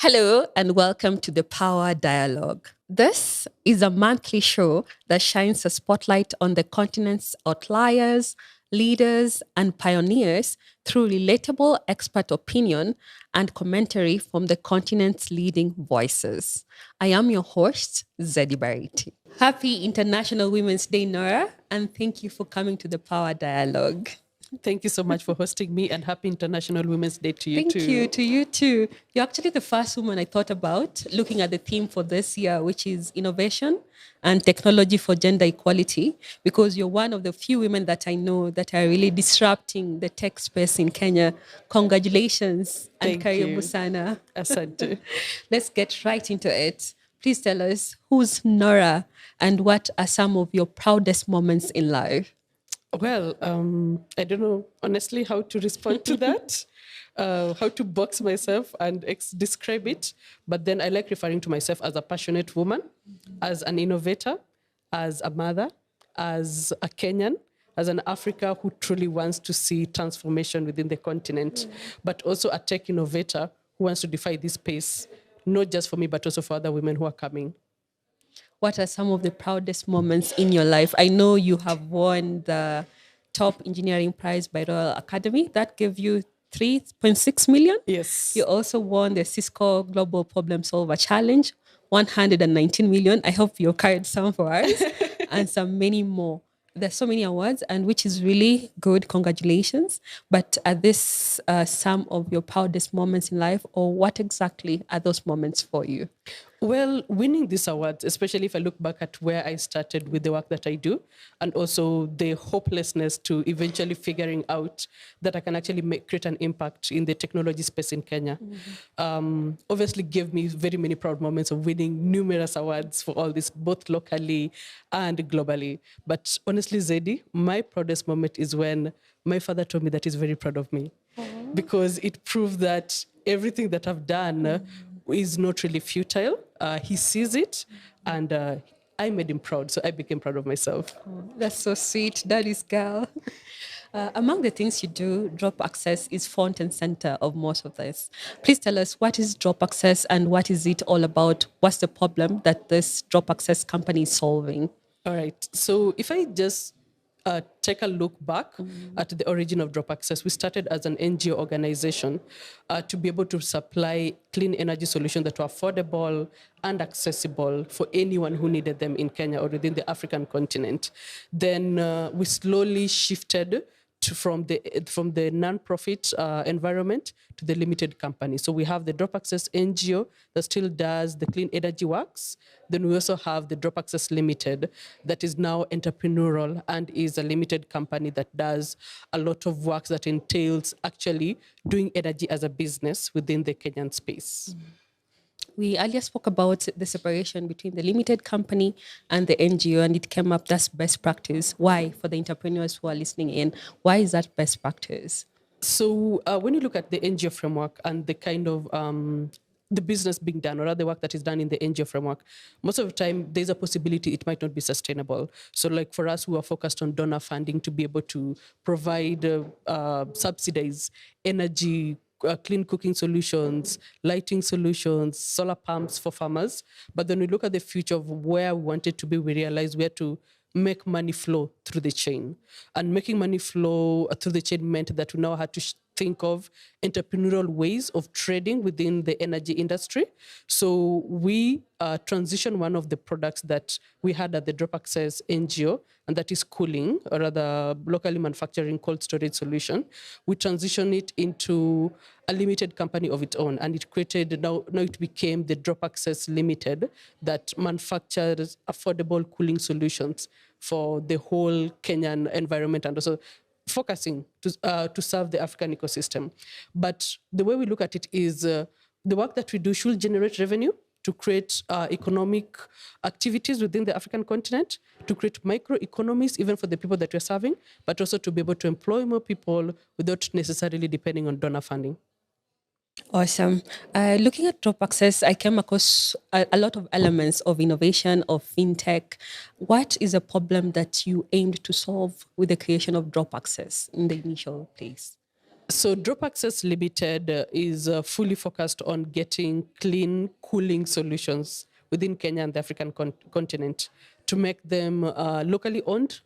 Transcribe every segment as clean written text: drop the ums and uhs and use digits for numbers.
Hello, and welcome to the Power Dialogue. This is a monthly show that shines a spotlight on the continent's outliers, leaders, and pioneers through relatable expert opinion and commentary from the continent's leading voices. I am your host, Zeddy Bariti. Happy International Women's Day, Norah, and thank you for coming to the Power Dialogue. Thank you so much for hosting me, and happy International Women's Day to you too. Thank you to you too. You're actually the first woman I thought about looking at the theme for this year, which is innovation and technology for gender equality, because you're one of the few women that I know that are really disrupting the tech space in Kenya. Congratulations and Thank you. karibu sana. Asante. Let's get right into it. Please tell us who's Norah and what are some of your proudest moments in life? Well, I don't know honestly how to respond to that, how to box myself and describe it. But then I like referring to myself as a passionate woman, as an innovator, as a mother, as a Kenyan, as an Africa who truly wants to see transformation within the continent, but also a tech innovator who wants to defy this space, not just for me, but also for other women who are coming. What are some of the proudest moments in your life? I know you have won the top engineering prize by Royal Academy. That gave you 3.6 million. Yes. You also won the Cisco Global Problem Solver Challenge, 119 million. I hope you carried some for us and some many more. There's so many awards, and which is really good. Congratulations. But are this some of your proudest moments in life, or what exactly are those moments for you? Well, winning these awards, especially if I look back at where I started with the work that I do, and also the hopelessness to eventually figuring out that I can actually create an impact in the technology space in Kenya, obviously gave me very many proud moments of winning numerous awards for all this, both locally and globally. But honestly, Zeddy, my proudest moment is when my father told me that he's very proud of me, because it proved that everything that I've done is not really futile. He sees it, and I made him proud, so I became proud of myself. Oh, that's so sweet. Daddy's girl. Among the things you do, Drop Access is front and center of most of this. Please tell us, what is Drop Access and what is it all about? What's the problem that this Drop Access company is solving? All right. So if I just take a look back at the origin of Drop Access, we started as an NGO organization to be able to supply clean energy solutions that were affordable and accessible for anyone who needed them in Kenya or within the African continent. Then we slowly shifted from the non-profit environment to the limited company. So we have the Drop Access NGO that still does the clean energy works. Then we also have the Drop Access Limited that is now entrepreneurial and is a limited company that does a lot of work that entails actually doing energy as a business within the Kenyan space. We earlier spoke about the separation between the limited company and the NGO, and it came up that's best practice. Why? For the entrepreneurs who are listening in, why is that best practice? So when you look at the NGO framework and the kind of the business being done or other work that is done in the NGO framework, most of the time there's a possibility it might not be sustainable. So like for us, we are focused on donor funding to be able to provide subsidize energy, clean cooking solutions, lighting solutions, solar pumps for farmers. But then we look at the future of where we want it to be, we realize we have to make money flow through the chain. And making money flow through the chain meant that we now had to think of entrepreneurial ways of trading within the energy industry. So we transitioned one of the products that we had at the Drop Access NGO, and that is cooling, or rather locally manufacturing cold storage solution. We transitioned it into a limited company of its own, and it created, now it became the Drop Access Limited that manufactures affordable cooling solutions for the whole Kenyan environment, and also focusing to serve the African ecosystem. But the way we look at it is the work that we do should generate revenue to create economic activities within the African continent, to create microeconomies even for the people that we're serving, but also to be able to employ more people without necessarily depending on donor funding. Awesome. Looking at Drop Access, I came across a lot of elements of innovation, of fintech. What is a problem that you aimed to solve with the creation of Drop Access in the initial place? So Drop Access Limited is fully focused on getting clean cooling solutions within Kenya and the African continent to make them locally owned,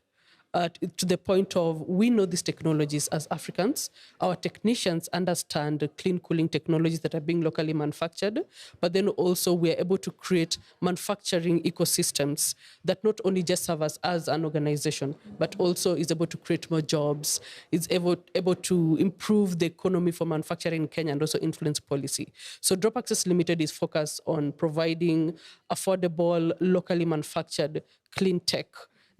to the point of we know these technologies as Africans. Our technicians understand the clean cooling technologies that are being locally manufactured, but then also we are able to create manufacturing ecosystems that not only just serve us as an organization, but also is able to create more jobs, is able to improve the economy for manufacturing in Kenya and also influence policy. So Drop Access Limited is focused on providing affordable, locally manufactured clean tech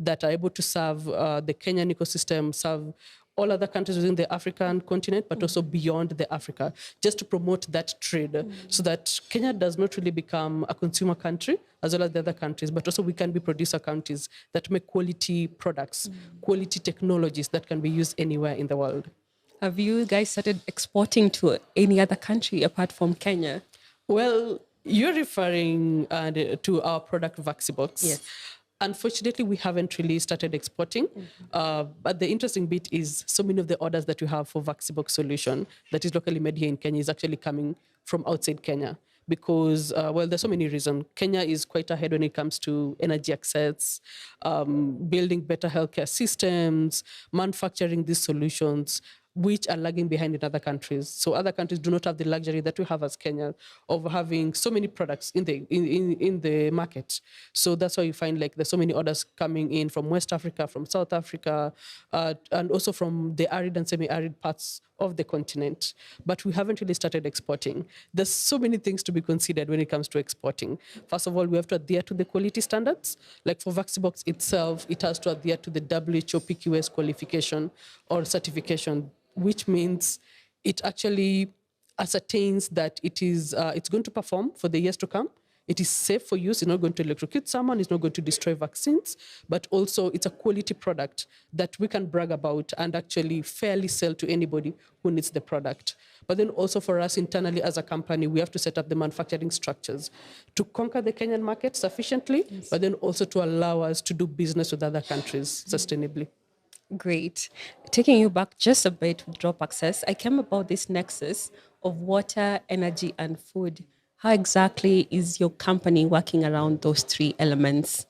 that are able to serve the Kenyan ecosystem, serve all other countries within the African continent, but also beyond the Africa, just to promote that trade so that Kenya does not really become a consumer country as well as the other countries, but also we can be producer countries that make quality products, quality technologies that can be used anywhere in the world. Have you guys started exporting to any other country apart from Kenya? Well, you're referring to our product Vaccibox. Yes. Unfortunately, we haven't really started exporting. But the interesting bit is so many of the orders that we have for Vaccibox solution that is locally made here in Kenya is actually coming from outside Kenya. Because, well, there's so many reasons. Kenya is quite ahead when it comes to energy access, building better healthcare systems, manufacturing these solutions, which are lagging behind in other countries. So other countries do not have the luxury that we have as Kenya of having so many products in the market. So that's why you find like there's so many orders coming in from West Africa, from South Africa, and also from the arid and semi-arid parts of the continent. But we haven't really started exporting. There's so many things to be considered when it comes to exporting. First of all, we have to adhere to the quality standards. Like for Vaccibox itself, it has to adhere to the WHO PQS qualification or certification, which means it actually ascertains that it's going to perform for the years to come. It is safe for use. It's not going to electrocute someone. It's not going to destroy vaccines. But also, it's a quality product that we can brag about and actually fairly sell to anybody who needs the product. But then also for us internally as a company, we have to set up the manufacturing structures to conquer the Kenyan market sufficiently, but then also to allow us to do business with other countries sustainably. Great. Taking you back just a bit with Drop Access, I came about this nexus of water, energy, and food. How exactly is your company working around those three elements?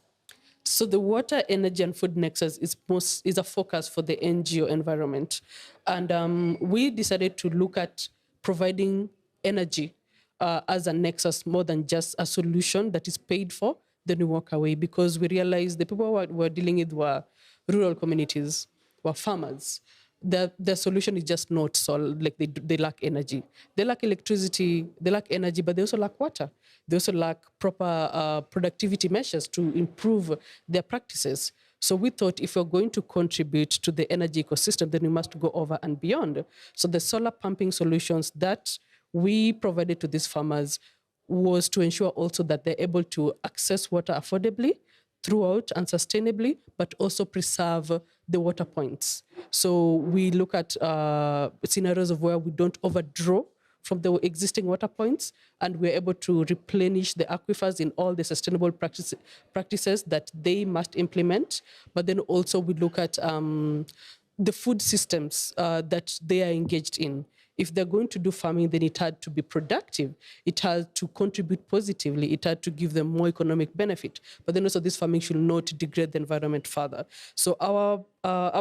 So the water, energy, and food nexus is a focus for the NGO environment, and we decided to look at providing energy as a nexus more than just a solution that is paid for. Then we walk away because we realized the people we're dealing with were rural communities, were farmers. The solution is just not solid. Like they lack energy, they lack electricity, they lack energy, but they also lack water. They also lack proper productivity measures to improve their practices. So we thought if we're going to contribute to the energy ecosystem, then we must go over and beyond. So the solar pumping solutions that we provided to these farmers was to ensure also that they're able to access water affordably throughout and sustainably, but also preserve the water points. So we look at scenarios of where we don't overdraw from the existing water points, and we're able to replenish the aquifers in all the sustainable practices that they must implement. But then also we look at the food systems that they are engaged in. If they're going to do farming, then it had to be productive. It had to contribute positively. It had to give them more economic benefit. But then also this farming should not degrade the environment further. So our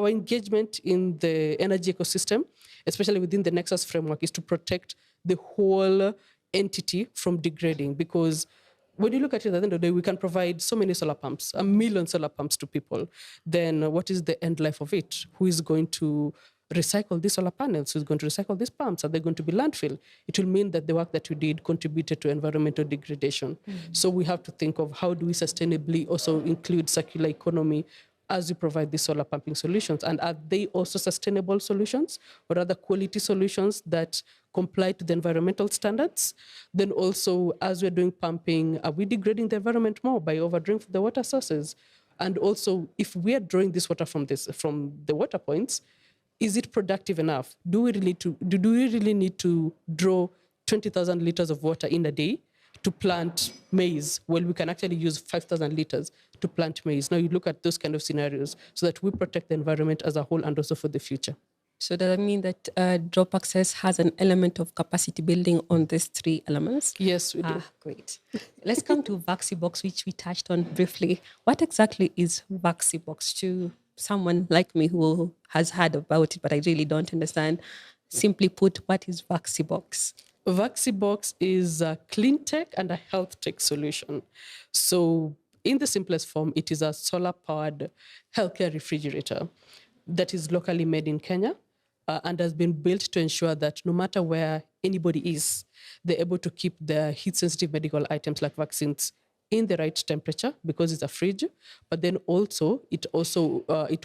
engagement in the energy ecosystem, especially within the Nexus framework, is to protect the whole entity from degrading. Because when you look at it at the end of the day, we can provide so many solar pumps, 1 million solar pumps to people. Then what is the end life of it? Who is going to recycle these solar panels? Who's going to recycle these pumps? Are they going to be landfill? It will mean that the work that we did contributed to environmental degradation. So we have to think of how do we sustainably also include circular economy as we provide these solar pumping solutions. And are they also sustainable solutions or other quality solutions that comply to the environmental standards? Then also, as we're doing pumping, are we degrading the environment more by overdrawing the water sources? And also, if we are drawing this water from the water points, is it productive enough? Do we really need to draw 20,000 liters of water in a day to plant maize? Well, we can actually use 5,000 liters to plant maize. Now you look at those kind of scenarios so that we protect the environment as a whole and also for the future. So does that mean that drop access has an element of capacity building on these three elements? Yes, we do. Great. Let's come to Vaccibox, which we touched on briefly. What exactly is Vaccibox to someone like me who has heard about it, but I really don't understand? Simply put, what is Vaccibox? Vaccibox is a clean tech and a health tech solution. So, in the simplest form, it is a solar powered healthcare refrigerator that is locally made in Kenya and has been built to ensure that no matter where anybody is, they're able to keep their heat sensitive medical items like vaccines in the right temperature because it's a fridge, but then also it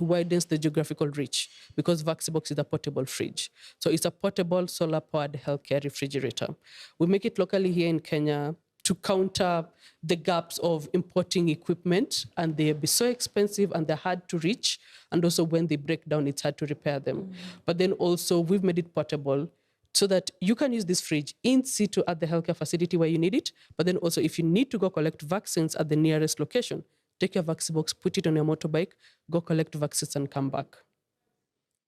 widens the geographical reach because Vaccibox is a portable fridge. So it's a portable solar powered healthcare refrigerator. We make it locally here in Kenya to counter the gaps of importing equipment, and they'll be so expensive and they're hard to reach, and also when they break down it's hard to repair them. But then also we've made it portable so that you can use this fridge in situ at the healthcare facility where you need it. But then also, if you need to go collect vaccines at the nearest location, take your Vaccibox, put it on your motorbike, go collect vaccines and come back.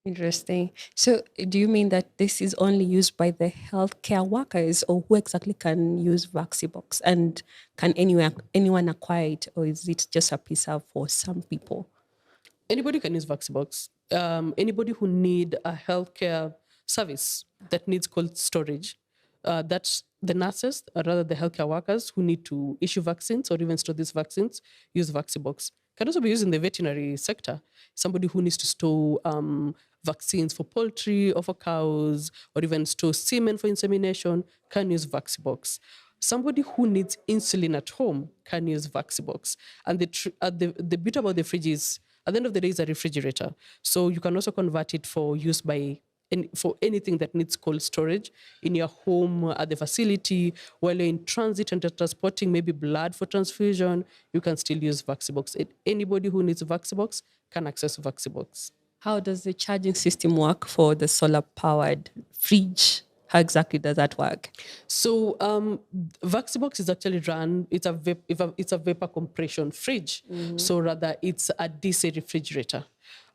Interesting. So do you mean that this is only used by the healthcare workers, or who exactly can use Vaccibox? And can anyone acquire it, or is it just a piece out for some people? Anybody can use Vaccibox. Anybody who need a healthcare service that needs cold storage, that's the nurses, or rather the healthcare workers who need to issue vaccines or even store these vaccines, use Vaccibox. Can also be used in the veterinary sector. Somebody who needs to store vaccines for poultry or for cows, or even store semen for insemination, can use Vaccibox. Somebody who needs insulin at home can use Vaccibox. And the beauty about the fridge is, at the end of the day, it's a refrigerator. So you can also convert it for use for anything that needs cold storage in your home, at the facility, while you're in transit and transporting maybe blood for transfusion, you can still use Vaccibox. Anybody who needs Vaccibox can access Vaccibox. How does the charging system work for the solar powered fridge? How exactly does that work? So Vaccibox is actually run, it's a vapor compression fridge. So rather it's a DC refrigerator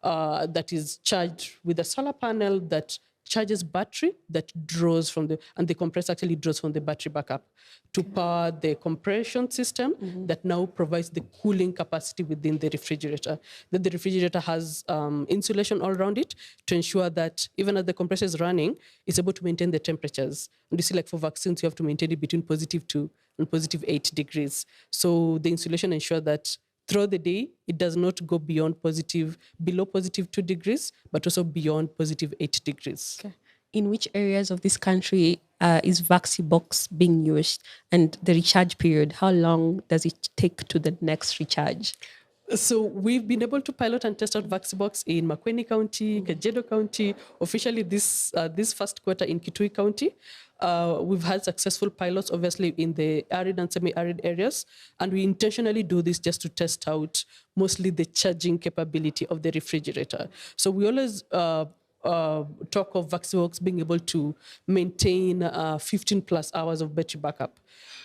that is charged with a solar panel that charges battery that draws and the compressor actually draws from the battery backup to power the compression system that now provides the cooling capacity within the refrigerator. Then the refrigerator has insulation all around it to ensure that even as the compressor is running, it's able to maintain the temperatures. And you see, like for vaccines, you have to maintain it between +2 and +8 degrees. So the insulation ensures that throughout the day, it does not go below +2 degrees, but also beyond +8 degrees. Okay. In which areas of this country is Vaccibox being used? And the recharge period, how long does it take to the next recharge? So we've been able to pilot and test out Vaccibox in Makueni County, Kajiado County, officially this first quarter in Kitui County. We've had successful pilots, obviously, in the arid and semi-arid areas, and we intentionally do this just to test out mostly the charging capability of the refrigerator. So we always talk of Vaccibox being able to maintain 15 plus hours of battery backup.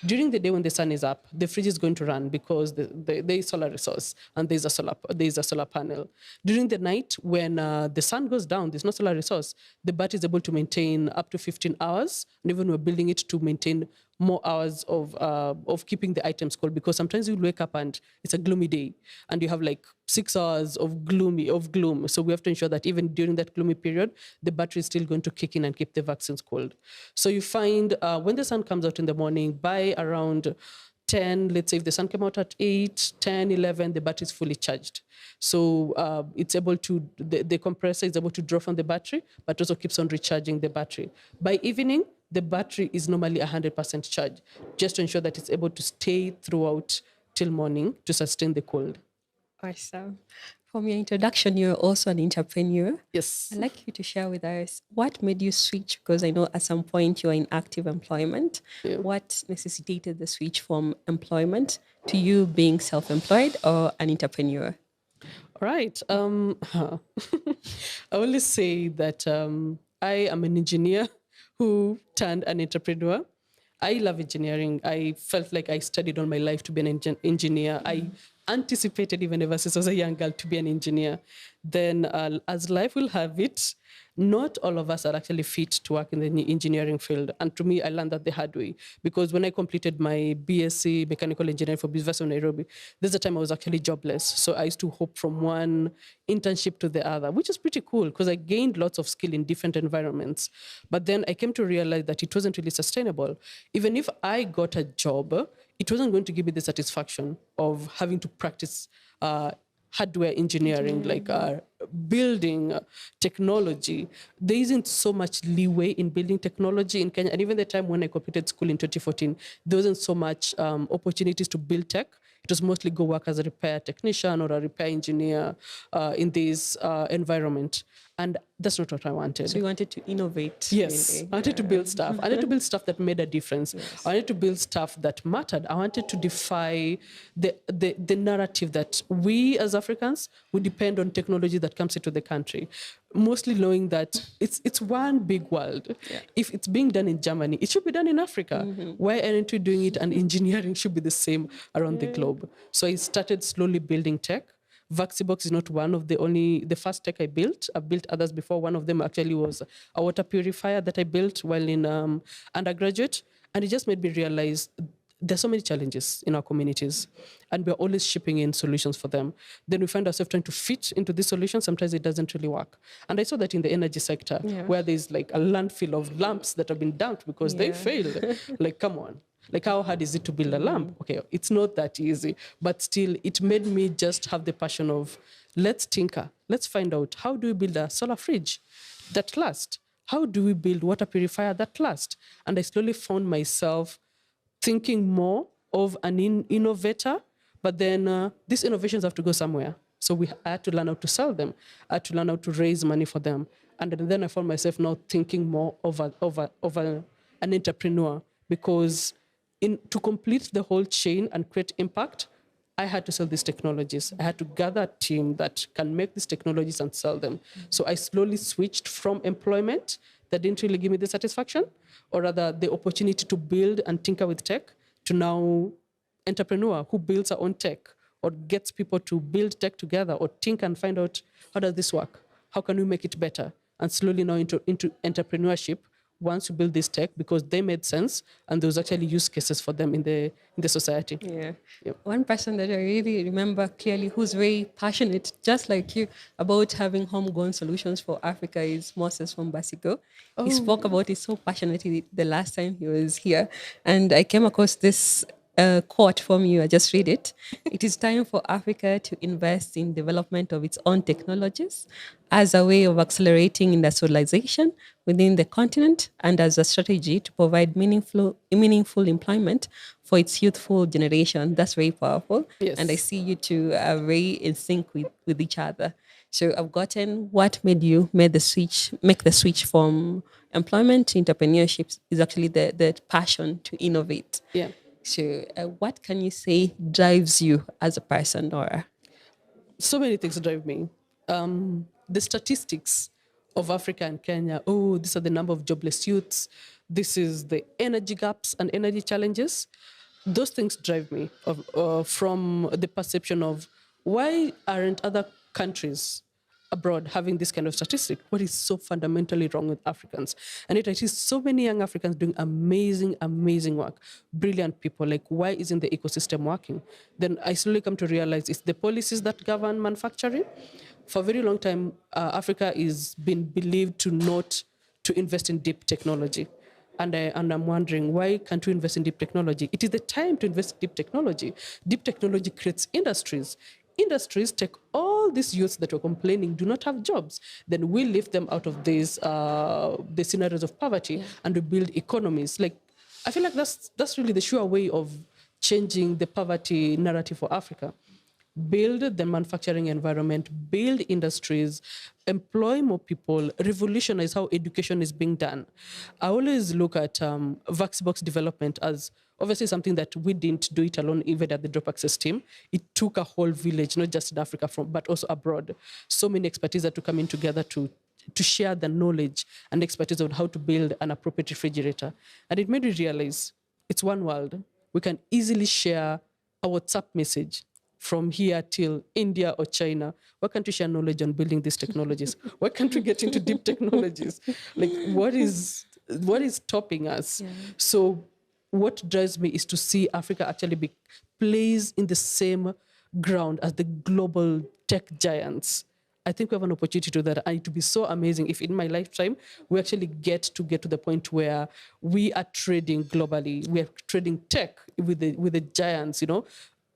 During the day when the sun is up, the fridge is going to run because there is solar resource and there's a solar panel. During the night when the sun goes down, there's no solar resource, the battery is able to maintain up to 15 hours, and even we're building it to maintain more hours of keeping the items cold, because sometimes you wake up and it's a gloomy day and you have like 6 hours of gloom. So we have to ensure that even during that gloomy period, the battery is still going to kick in and keep the vaccines cold. So you find when the sun comes out in the morning, by around 10, let's say if the sun came out at 8, 10, 11, the battery is fully charged. So it's able to, the compressor is able to draw from the battery, but also keeps on recharging the battery. By evening, the battery is normally 100% charged, just to ensure that it's able to stay throughout till morning to sustain the cold. Awesome. From your introduction, you're also an entrepreneur. Yes. I'd like you to share with us what made you switch, because I know at some point you were in active employment. Yeah. What necessitated the switch from employment to you being self-employed or an entrepreneur? All right. I always say that I am an engineer who turned an entrepreneur. I love engineering. I felt like I studied all my life to be an engineer. I anticipated even ever since I was a young girl to be an engineer. Then as life will have it, not all of us are actually fit to work in the engineering field. And to me, I learned that the hard way, because when I completed my BSc Mechanical Engineering for University of Nairobi, there's a time I was actually jobless. So I used to hop from one internship to the other, which is pretty cool because I gained lots of skill in different environments. But then I came to realize that it wasn't really sustainable. Even if I got a job, it wasn't going to give me the satisfaction of having to practice hardware engineering, like building technology. There isn't so much leeway in building technology in Kenya. And even the time when I completed school in 2014, there wasn't so much opportunities to build tech. It was mostly go work as a repair technician or a repair engineer in this environment. And that's not what I wanted. So you wanted to innovate. Yes, really. I wanted to build stuff. I wanted to build stuff that made a difference. Yes. I wanted to build stuff that mattered. I wanted to defy the narrative that we as Africans would depend on technology that comes into the country, mostly knowing that it's one big world. Yeah. If it's being done in Germany, it should be done in Africa. Why aren't we doing it? And engineering should be the same around the globe. So I started slowly building tech. Vaccibox is not one of the first tech I built. I've built others before. One of them actually was a water purifier that I built while in undergraduate. And it just made me realize there's so many challenges in our communities, and we're always shipping in solutions for them. Then we find ourselves trying to fit into these solutions. Sometimes it doesn't really work. And I saw that in the energy sector, where there's like a landfill of lamps that have been dumped because they failed. Like, come on. Like, how hard is it to build a lamp? Okay, it's not that easy, but still, it made me just have the passion of, let's tinker. Let's find out, how do we build a solar fridge that lasts? How do we build water purifier that lasts? And I slowly found myself thinking more of an innovator, but then these innovations have to go somewhere. So I had to learn how to sell them. I had to learn how to raise money for them. And then I found myself now thinking more of an entrepreneur, because to complete the whole chain and create impact, I had to sell these technologies. I had to gather a team that can make these technologies and sell them. So I slowly switched from employment that didn't really give me the satisfaction, or rather the opportunity to build and tinker with tech, to now entrepreneur who builds her own tech or gets people to build tech together or think and find out, how does this work? How can we make it better? And slowly now into entrepreneurship, once you build this tech, because they made sense and there was actually use cases for them in the society. Yeah. Yep. One person that I really remember clearly who's very passionate, just like you, about having homegrown solutions for Africa is Moses from Basigo. He spoke about it so passionately the last time he was here. And I came across this quote from you. I just read it. It is time for Africa to invest in development of its own technologies as a way of accelerating industrialization within the continent and as a strategy to provide meaningful employment for its youthful generation. That's very powerful. Yes. And I see you two are very in sync with each other. So I've gotten what made you make the switch from employment to entrepreneurship is actually the passion to innovate. Yeah. So what can you say drives you as a person, Norah? So many things drive me. The statistics of Africa and Kenya, these are the number of jobless youths. This is the energy gaps and energy challenges. Those things drive me from the perception of, why aren't other countries abroad having this kind of statistic? What is so fundamentally wrong with Africans? And I see so many young Africans doing amazing, amazing work, brilliant people. Like, why isn't the ecosystem working? Then I slowly come to realize it's the policies that govern manufacturing. For a very long time, Africa is been believed to not to invest in deep technology. And I'm wondering, why can't we invest in deep technology? It is the time to invest in deep technology. Deep technology creates industries. Industries take all these youths that are complaining do not have jobs. Then we lift them out of these the scenarios of poverty, and we build economies. Like, I feel like that's really the sure way of changing the poverty narrative for Africa. Build the manufacturing environment, build industries, employ more people, revolutionize how education is being done. I always look at Vaccibox development as obviously something that we didn't do it alone, even at the Drop Access team. It took a whole village, not just in Africa, but also abroad. So many expertise that to come in together to share the knowledge and expertise on how to build an appropriate refrigerator. And it made me realize it's one world. We can easily share a WhatsApp message from here till India or China? Why can't we share knowledge on building these technologies? Why can't we get into deep technologies? Like, what is stopping us? Yeah. So what drives me is to see Africa actually be plays in the same ground as the global tech giants. I think we have an opportunity to do that. And it would be so amazing if in my lifetime we actually get to the point where we are trading globally. We are trading tech with the giants, you know,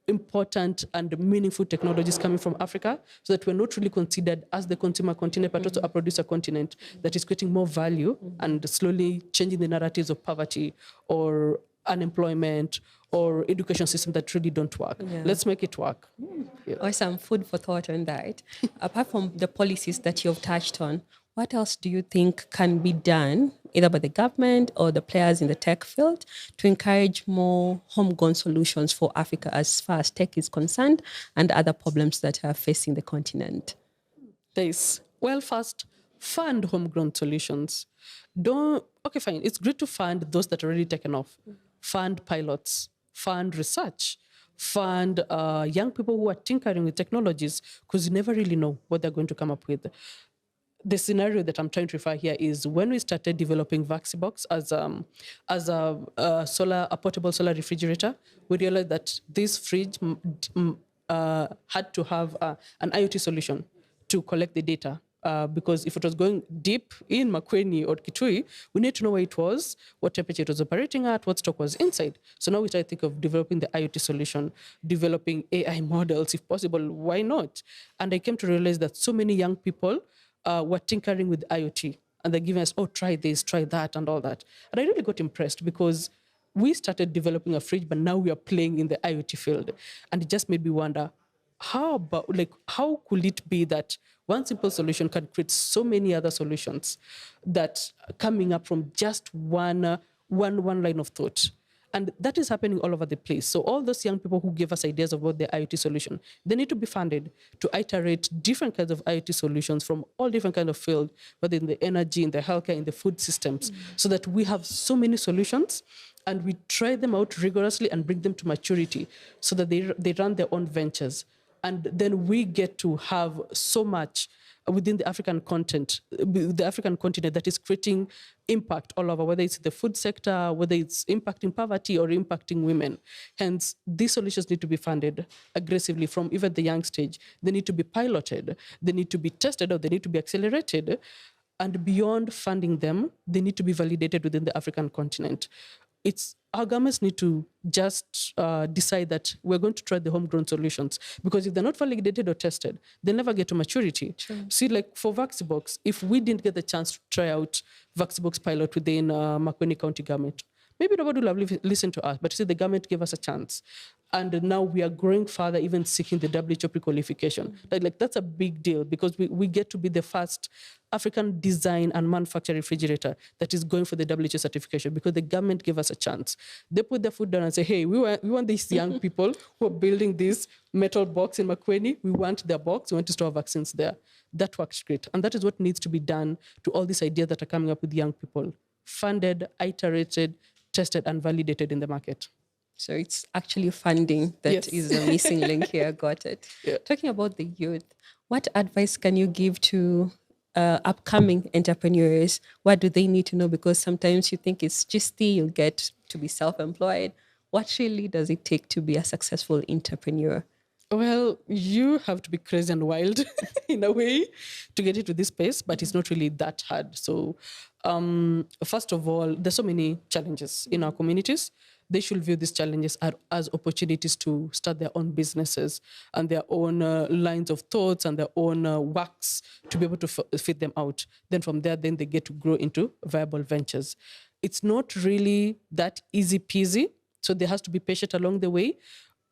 important and meaningful technologies coming from Africa, so that we're not really considered as the consumer continent, but also a producer continent that is creating more value and slowly changing the narratives of poverty or unemployment or education system that really don't work. Yeah. Let's make it work. Yeah. Awesome food for thought on that. Apart from the policies that you've touched on, what else do you think can be done, either by the government or the players in the tech field, to encourage more homegrown solutions for Africa as far as tech is concerned and other problems that are facing the continent? Well, first, fund homegrown solutions. Okay, fine. It's great to fund those that are already taken off. Fund pilots, fund research, fund young people who are tinkering with technologies, because you never really know what they're going to come up with. The scenario that I'm trying to refer here is when we started developing Vaccibox as a portable solar refrigerator, we realized that this fridge had to have an IoT solution to collect the data. Because if it was going deep in Makueni or Kitui, we need to know where it was, what temperature it was operating at, what stock was inside. So now we try to think of developing the IoT solution, developing AI models, if possible. Why not? And I came to realize that so many young people were tinkering with IoT, and they're giving us, oh, try this, try that, and all that. And I really got impressed because we started developing a fridge, but now we are playing in the IoT field. And it just made me wonder, how could it be that one simple solution can create so many other solutions that coming up from just one line of thought? And that is happening all over the place. So all those young people who give us ideas about the IoT solution, they need to be funded to iterate different kinds of IoT solutions from all different kinds of fields, whether in the energy, in the healthcare, in the food systems, so that we have so many solutions and we try them out rigorously and bring them to maturity so that they run their own ventures. And then we get to have so much within the African continent that is creating impact all over, whether it's the food sector, whether it's impacting poverty or impacting women. Hence, these solutions need to be funded aggressively from even the young stage. They need to be piloted, they need to be tested, or they need to be accelerated. And beyond funding them, they need to be validated within the African continent. Our governments need to just decide that we're going to try the homegrown solutions, because if they're not validated or tested, they'll never get to maturity. True. See, like for Vaccibox, if we didn't get the chance to try out Vaccibox pilot within Makueni County government, maybe nobody will have listened to us, but see, the government gave us a chance. And now we are growing further, even seeking the WHO pre-qualification. Like that's a big deal, because we get to be the first African design and manufacture refrigerator that is going for the WHO certification, because the government gave us a chance. They put their foot down and say, hey, we want these young people who are building this metal box in Makueni. We want their box. We want to store vaccines there. That works great. And that is what needs to be done to all these ideas that are coming up with young people. Funded, iterated, tested, and validated in the market. So it's actually funding that is a missing link here. Got it. Yeah. Talking about the youth, what advice can you give to upcoming entrepreneurs? What do they need to know? Because sometimes you think it's just you'll get to be self-employed. What really does it take to be a successful entrepreneur? Well, you have to be crazy and wild in a way to get into this space, but it's not really that hard. So first of all, there's so many challenges in our communities. They should view these challenges as opportunities to start their own businesses and their own lines of thoughts and their own works to be able to fit them out. Then from there, then they get to grow into viable ventures. It's not really that easy peasy, so there has to be patient along the way.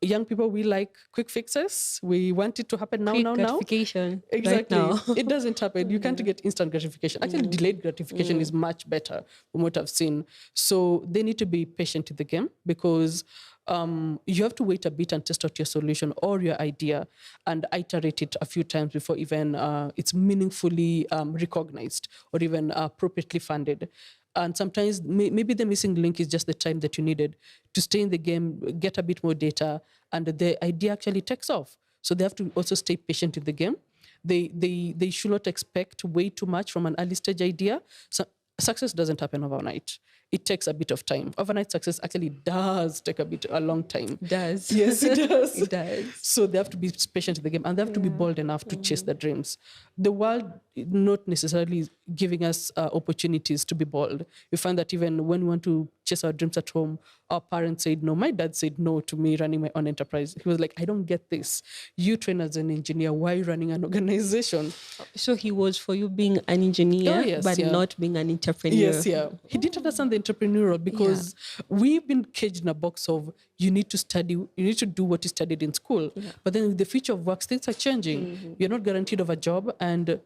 Young people, we like quick fixes. We want it to happen now. Gratification. Exactly. Right now. It doesn't happen. You can't get instant gratification. Actually, delayed gratification is much better from what I've seen. So they need to be patient in the game, because you have to wait a bit and test out your solution or your idea and iterate it a few times before even it's meaningfully recognized or even appropriately funded. And sometimes maybe the missing link is just the time that you needed to stay in the game, get a bit more data, and the idea actually takes off. So they have to also stay patient in the game. They should not expect way too much from an early stage idea. So success doesn't happen overnight. It takes a bit of time. Overnight success actually does take a long time. It does. Yes, it does. It does. So they have to be patient in the game and they have to be bold enough to chase their dreams. The world not necessarily giving us opportunities to be bold. We find that even when we want to chase our dreams at home, our parents said no. My dad said no to me running my own enterprise. He was like, I don't get this. You train as an engineer. Why are you running an organization? So he was for you being an engineer, but not being an entrepreneur. Yes, yeah. He didn't understand the entrepreneurial because we've been caged in a box of you need to study, you need to do what you studied in school. Yeah. But then with the future of work, things are changing. You're not guaranteed of a job, and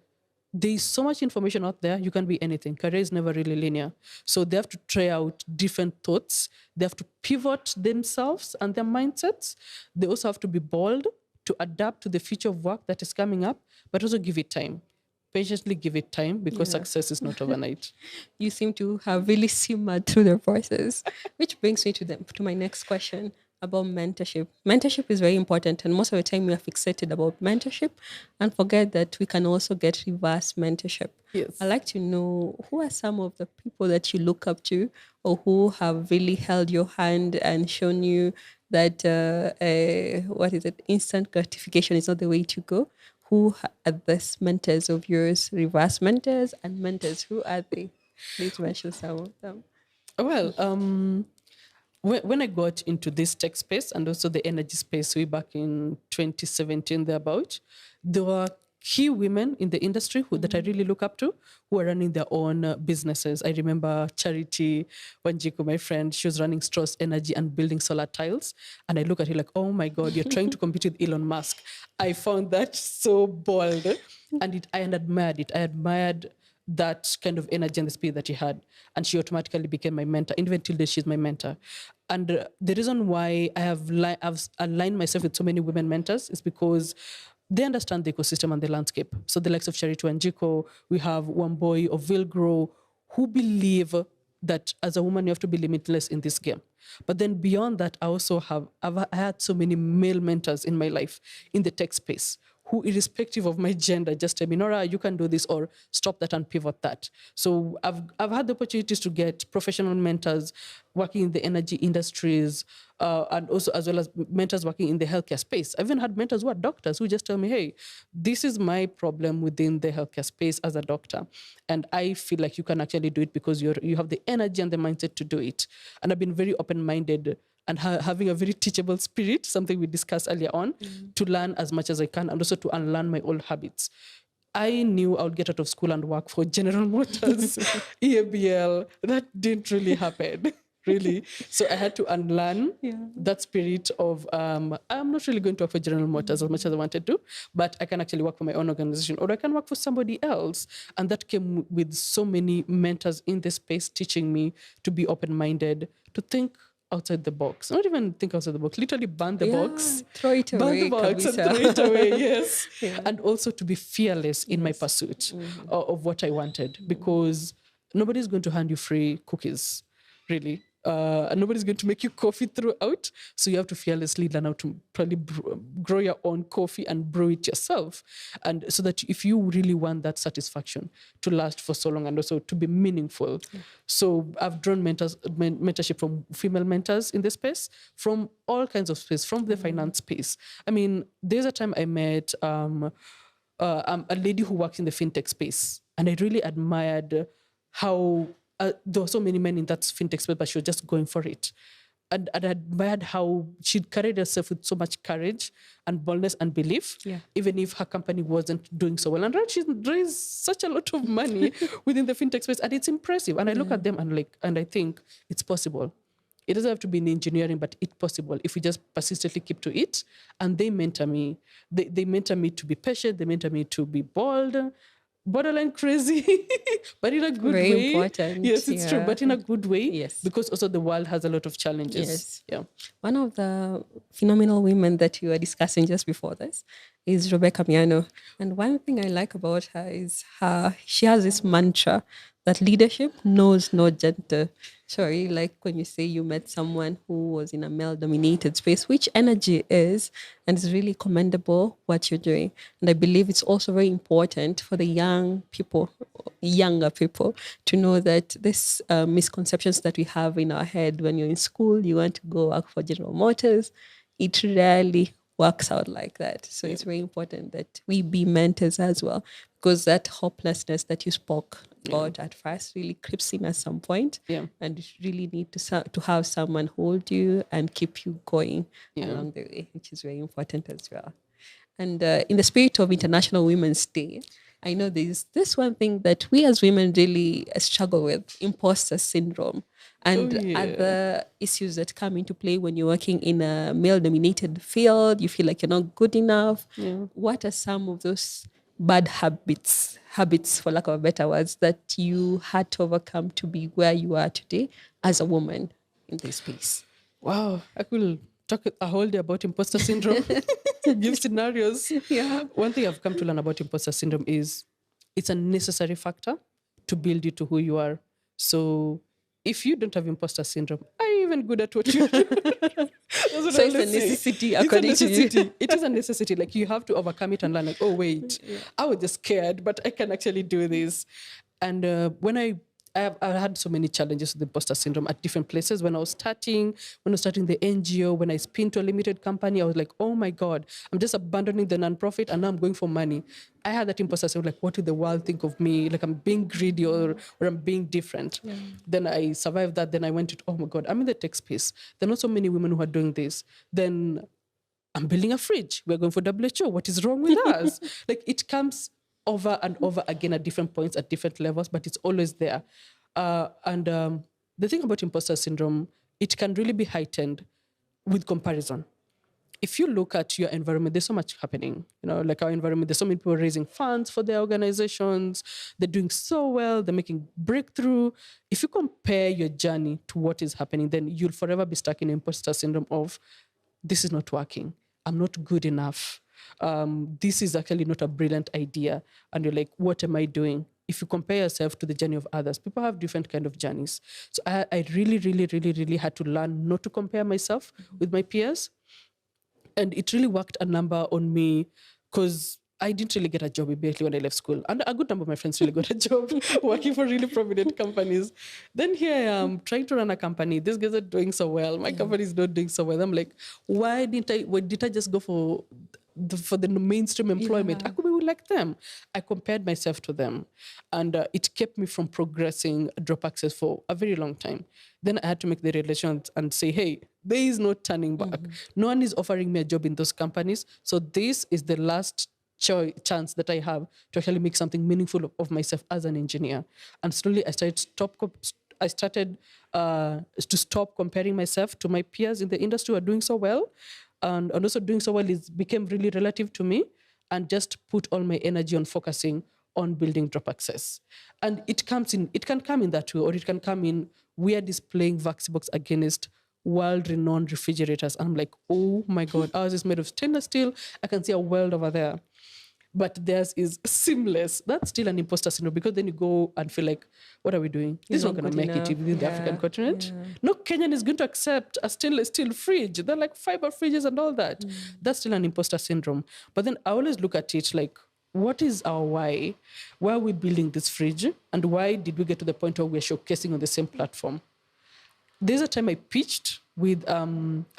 there's so much information out there, you can be anything. Career is never really linear. So they have to try out different thoughts. They have to pivot themselves and their mindsets. They also have to be bold to adapt to the future of work that is coming up, but also give it time. Patiently give it time because success is not overnight. You seem to have really simmered through the process, which brings me to my next question about mentorship. Mentorship is very important, and most of the time we are fixated about mentorship and forget that we can also get reverse mentorship. Yes. I'd like to know, who are some of the people that you look up to or who have really held your hand and shown you that, instant gratification is not the way to go? Who are these mentors of yours, reverse mentors and mentors? Who are they? Please mention some of them. Well, when I got into this tech space and also the energy space way back in 2017, thereabout, there were key women in the industry that I really look up to who are running their own businesses. I remember Charity Wanjiku, my friend, she was running Strauss Energy and building solar tiles. And I look at her like, oh my God, you're trying to compete with Elon Musk. I found that so bold and I admired it. I admired that kind of energy and the spirit that she had. And she automatically became my mentor. Even till today, she's my mentor. And the reason why I've aligned myself with so many women mentors is because they understand the ecosystem and the landscape. So the likes of Charity Wanjiku, we have Wamboi of Vilgro, who believe that as a woman, you have to be limitless in this game. But then beyond that, I had so many male mentors in my life in the tech space who, irrespective of my gender, just tell me, Norah, you can do this, or stop that and pivot that. So I've had the opportunities to get professional mentors working in the energy industries, and also as well as mentors working in the healthcare space. I've even had mentors who are doctors who just tell me, hey, this is my problem within the healthcare space as a doctor. And I feel like you can actually do it because you have the energy and the mindset to do it. And I've been very open-minded and having a very teachable spirit, something we discussed earlier on, to learn as much as I can and also to unlearn my old habits. I knew I would get out of school and work for General Motors, EABL. That didn't really happen, really. So I had to unlearn that spirit of, I'm not really going to work for General Motors as much as I wanted to, but I can actually work for my own organization or I can work for somebody else. And that came with so many mentors in the space teaching me to be open-minded, to think outside the box. Not even think outside the box, literally ban the box. Throw it away. Ban the box and throw it away, yes. And also to be fearless in my pursuit of what I wanted, because nobody's going to hand you free cookies, really. And nobody's going to make you coffee throughout. So you have to fearlessly learn how to probably grow your own coffee and brew it yourself. And so that if you really want that satisfaction to last for so long and also to be meaningful. So I've drawn mentorship from female mentors in the space, from all kinds of space, from the finance space. I mean, there's a time I met a lady who works in the fintech space. And I really admired how there were so many men in that fintech space, but she was just going for it. And I admired how she'd carried herself with so much courage and boldness and belief, even if her company wasn't doing so well. And she's raised such a lot of money within the fintech space, and it's impressive. And I look at them and I think it's possible. It doesn't have to be in engineering, but it's possible if we just persistently keep to it. And they mentor me. They mentor me to be patient. They mentor me to be bold. borderline crazy, but in a good Very way. important. Yes, it's true, but in a good way. Yes. Because also the world has a lot of challenges. Yes. Yeah. One of the phenomenal women that you were discussing just before this is Rebecca Miano. And one thing I like about her is she has this mantra that leadership knows no gender. So I really like when you say you met someone who was in a male dominated space, which energy is, and it's really commendable what you're doing. And I believe it's also very important for the younger people, to know that this misconceptions that we have in our head when you're in school, you want to go work for General Motors, it rarely works out like that. So it's very important that we be mentors as well, because that hopelessness that you spoke about at first really creeps in at some point. Yeah. And you really need to have someone hold you and keep you going along the way, which is very important as well. And in the spirit of International Women's Day, I know there's this one thing that we as women really struggle with: imposter syndrome and other issues that come into play when you're working in a male-dominated field. You feel like you're not good enough. What are some of those bad habits, for lack of better words, that you had to overcome to be where you are today as a woman in this space? Wow, I could talk a whole day about imposter syndrome, give scenarios. Yeah. One thing I've come to learn about imposter syndrome is it's a necessary factor to build you to who you are. So if you don't have imposter syndrome, are you even good at what you do? So it's a necessity, according to you. It is a necessity. Like, you have to overcome it and learn, like, oh, wait, I was just scared, but I can actually do this. And I had so many challenges with imposter syndrome at different places. When I was starting the NGO, when I spun to a limited company, I was like, oh my God, I'm just abandoning the nonprofit and now I'm going for money. I had that imposter syndrome, like, what will the world think of me? Like, I'm being greedy or I'm being different. Then I survived that. Then I went to, oh my God, I'm in the tech space. There are not so many women who are doing this. Then I'm building a fridge. We're going for WHO. What is wrong with us? Like, it comes over and over again at different points, at different levels, but it's always there. And the thing about imposter syndrome, it can really be heightened with comparison. If you look at your environment, there's so much happening. Like our environment, there's so many people raising funds for their organizations. They're doing so well. They're making breakthrough. If you compare your journey to what is happening, then you'll forever be stuck in imposter syndrome of, this is not working. I'm not good enough. This is actually not a brilliant idea. And you're like, what am I doing? If you compare yourself to the journey of others, people have different kind of journeys. So I really, really, really, really had to learn not to compare myself with my peers. And it really worked a number on me, because I didn't really get a job immediately when I left school. And a good number of my friends really got a job working for really prominent companies. Then here I am trying to run a company. These guys are doing so well. My company is not doing so well. I'm like, why did I just go for the mainstream employment? I could be like them. I compared myself to them, and it kept me from progressing drop access for a very long time. Then I had to make the realization and say, hey, there is no turning back. No one is offering me a job in those companies. So this is the last chance that I have to actually make something meaningful of myself as an engineer. And slowly I started to stop comparing myself to my peers in the industry who are doing so well. And also doing so well became really relative to me, and just put all my energy on focusing on building drop access. And it can come in that way, or it can come in, we are displaying Vaccibox against world-renowned refrigerators. And I'm like, oh my God, ours is made of stainless steel. I can see a world over there. But theirs is seamless. That's still an imposter syndrome, because then you go and feel like, what are we doing? This is not going to make it within the African continent. No Kenyan is going to accept a stainless steel fridge. They're like fiber fridges and all that. That's still an imposter syndrome. But then I always look at it like, what is our why? Why are we building this fridge? And why did we get to the point where we're showcasing on the same platform? There's a time I pitched with a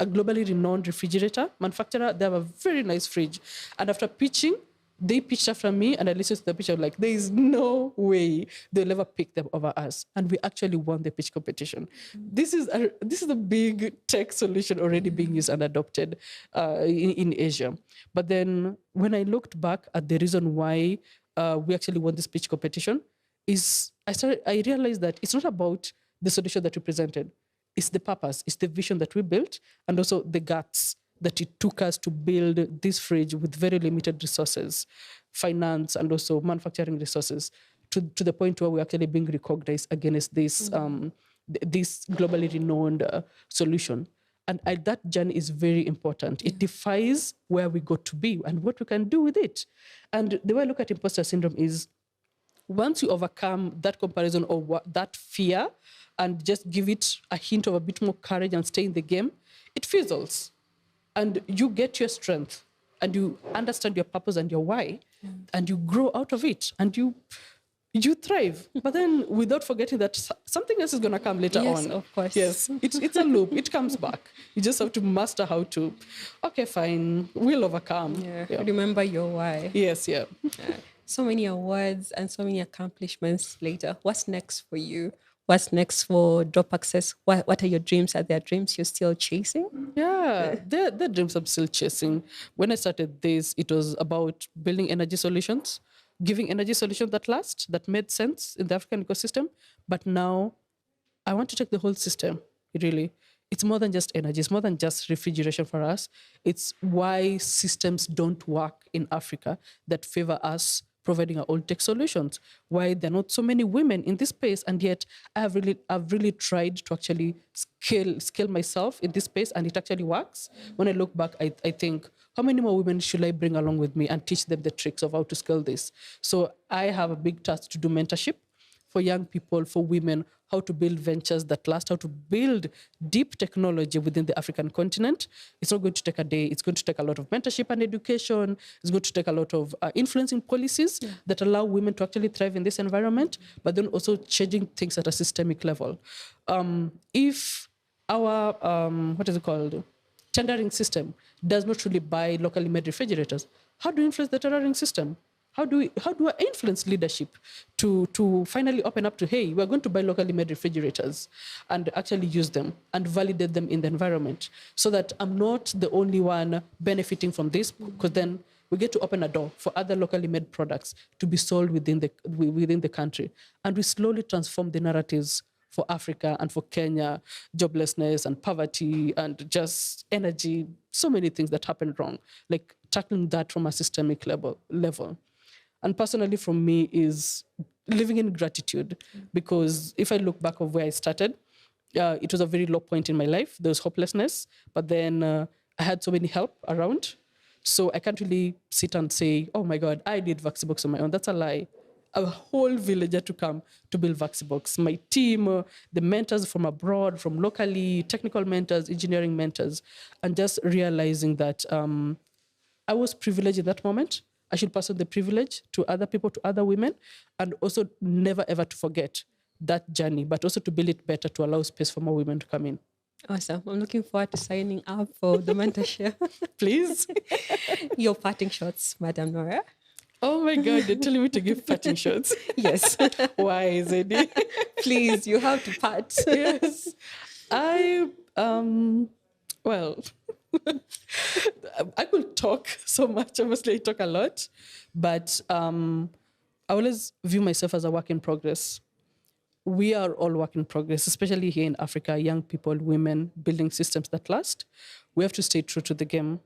globally renowned refrigerator manufacturer. They have a very nice fridge. And after pitching, they pitched after me, and I listened to the pitch. I was like, there is no way they'll ever pick them over us. And we actually won the pitch competition. This is a big tech solution already being used and adopted in Asia. But then when I looked back at the reason why we actually won this pitch competition, I realized that it's not about the solution that we presented. It's the purpose, it's the vision that we built, and also the guts that it took us to build this fridge with very limited resources, finance and also manufacturing resources, to the point where we're actually being recognized against this this globally renowned solution. And that journey is very important. It defines where we got to be and what we can do with it. And the way I look at imposter syndrome is, once you overcome that comparison or that fear and just give it a hint of a bit more courage and stay in the game, it fizzles. And you get your strength and you understand your purpose and your why, and you grow out of it and you thrive. But then without forgetting that something else is going to come later on. Yes, of course. Yes, it's a loop. It comes back. You just have to master how to, okay, fine, we'll overcome. Yeah. Remember your why. Yes, yeah. So many awards and so many accomplishments later. What's next for you? What's next for Drop Access? What are your dreams? Are there dreams you're still chasing? Yeah, the dreams I'm still chasing. When I started this, it was about building energy solutions, giving energy solutions that last, that made sense in the African ecosystem. But now I want to take the whole system, really. It's more than just energy. It's more than just refrigeration for us. It's why systems don't work in Africa that favor us providing our own tech solutions, why there are not so many women in this space, and yet I've really tried to actually scale myself in this space, and it actually works. When I look back, I think, how many more women should I bring along with me and teach them the tricks of how to scale this? So I have a big task to do mentorship for young people, for women, how to build ventures that last, how to build deep technology within the African continent. It's not going to take a day. It's going to take a lot of mentorship and education. It's going to take a lot of influencing policies that allow women to actually thrive in this environment, but then also changing things at a systemic level. If our, tendering system does not really buy locally made refrigerators, how do you influence the tendering system? How do I influence leadership to finally open up to, hey, we're going to buy locally made refrigerators and actually use them and validate them in the environment, so that I'm not the only one benefiting from this, because then we get to open a door for other locally made products to be sold within the country. And we slowly transform the narratives for Africa and for Kenya, joblessness and poverty and just energy, so many things that happen wrong, like tackling that from a systemic level. And personally, for me, is living in gratitude, because if I look back of where I started, it was a very low point in my life. There was hopelessness, but then I had so many help around. So I can't really sit and say, oh my God, I did Vaccibox on my own. That's a lie. A whole village had to come to build Vaccibox. My team, the mentors from abroad, from locally, technical mentors, engineering mentors, and just realizing that I was privileged in that moment. I should pass on the privilege to other people, to other women, and also never ever to forget that journey, but also to build it better to allow space for more women to come in. Awesome. I'm looking forward to signing up for the mentorship. Please. Your parting shots, Madam Norah. Oh my God, they're telling me to give parting shots. Yes. Why, Zeddy? Please, you have to part. Yes. Well, I could talk so much. Obviously, I talk a lot, but I always view myself as a work in progress. We are all work in progress, especially here in Africa, young people, women, building systems that last. We have to stay true to the game.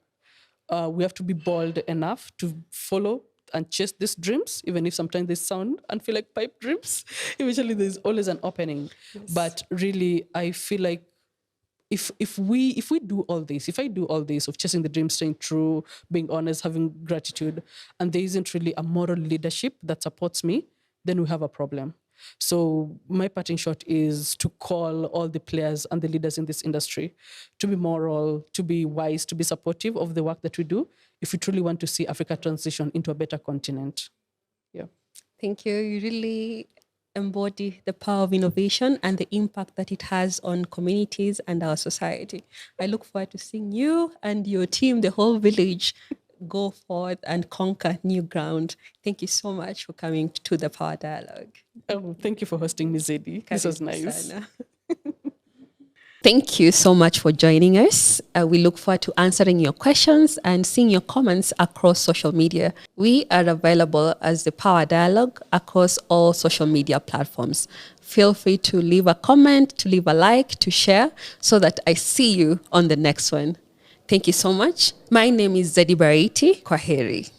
We have to be bold enough to follow and chase these dreams, even if sometimes they sound and feel like pipe dreams. Eventually, there's always an opening. Yes. But really, I feel like if we do all this, if I do all this of chasing the dream, staying true, being honest, having gratitude, and there isn't really a moral leadership that supports me, then we have a problem. So my parting shot is to call all the players and the leaders in this industry to be moral, to be wise, to be supportive of the work that we do, if we truly want to see Africa transition into a better continent. Yeah. Thank you. You really embody the power of innovation and the impact that it has on communities and our society. I look forward to seeing you and your team, the whole village, go forth and conquer new ground. Thank you so much for coming to the Power Dialogue. Oh, thank you for hosting me, Zeddy. This was nice. Thank you so much for joining us. We look forward to answering your questions and seeing your comments across social media. We are available as the Power Dialogue across all social media platforms. Feel free to leave a comment, to leave a like, to share, so that I see you on the next one. Thank you so much. My name is Zeddy Bariti. Kwaheri.